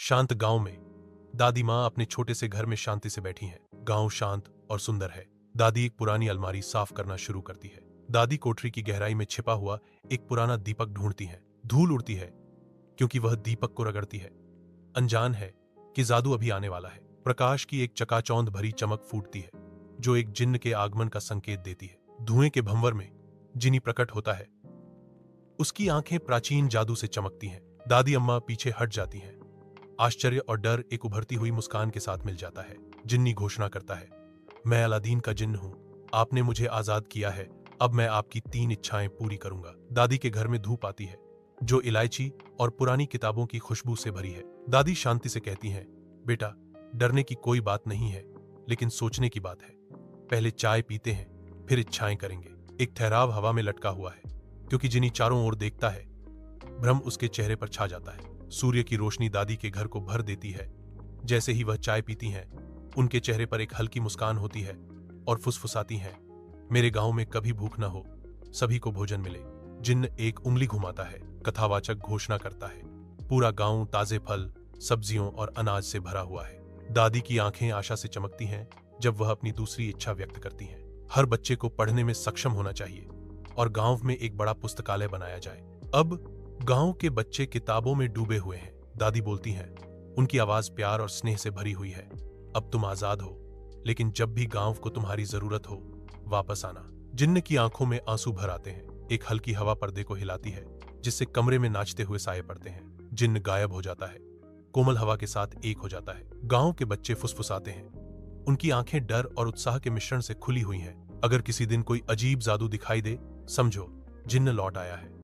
शांत गांव में दादी माँ अपने छोटे से घर में शांति से बैठी हैं। गांव शांत और सुंदर है। दादी एक पुरानी अलमारी साफ करना शुरू करती है। दादी कोठरी की गहराई में छिपा हुआ एक पुराना दीपक ढूंढती है। धूल उड़ती है क्योंकि वह दीपक को रगड़ती है। अनजान है कि जादू अभी आने वाला है। प्रकाश की एक चकाचौंध भरी चमक फूटती है जो एक जिन्न के आगमन का संकेत देती है। धुएं के भंवर में जिनी प्रकट होता है। उसकी आंखें प्राचीन जादू से चमकती हैं। दादी अम्मा पीछे हट जाती हैं। आश्चर्य और डर एक उभरती हुई मुस्कान के साथ मिल जाता है। जिन्नी घोषणा करता है, मैं अलादीन का जिन्न हूं। आपने मुझे आजाद किया है। अब मैं आपकी 3 इच्छाएं पूरी करूंगा। दादी के घर में धूप आती है जो इलायची और पुरानी किताबों की खुशबू से भरी है। दादी शांति से कहती हैं, बेटा, डरने की कोई बात नहीं है, लेकिन सोचने की बात है। पहले चाय पीते हैं, फिर इच्छाएं करेंगे। एक ठहराव हवा में लटका हुआ है क्योंकि जिन्नी चारों ओर देखता है। भ्रम उसके चेहरे पर छा जाता है। सूर्य की रोशनी दादी के घर को भर देती है। जैसे ही वह चाय पीती हैं, उनके चेहरे पर एक हल्की मुस्कान होती है और फुसफुसाती हैं, मेरे गांव में कभी भूख न हो, सभी को भोजन मिले। जिन्न एक उंगली घुमाता है, कथावाचक घोषणा करता है, पूरा गांव ताजे फल, सब्जियों और अनाज से भरा हुआ है। दादी की आंखें आशा से चमकती हैं जब वह अपनी दूसरी इच्छा व्यक्त करती हैं। हर बच्चे को पढ़ने में सक्षम होना चाहिए और गांव में एक बड़ा पुस्तकालय बनाया जाए। अब गांव के बच्चे किताबों में डूबे हुए हैं। दादी बोलती हैं, उनकी आवाज प्यार और स्नेह से भरी हुई है। अब तुम आजाद हो, लेकिन जब भी गांव को तुम्हारी जरूरत हो, वापस आना। जिन्न की आंखों में आंसू भर आते हैं। एक हल्की हवा पर्दे को हिलाती है जिससे कमरे में नाचते हुए साए पड़ते हैं। जिन्न गायब हो जाता है, कोमल हवा के साथ एक हो जाता है। गांव के बच्चे फुसफुसाते हैं। उनकी आंखें डर और उत्साह के मिश्रण से खुली हुई हैं। अगर किसी दिन कोई अजीब जादू दिखाई दे, समझो जिन्न लौट आया है।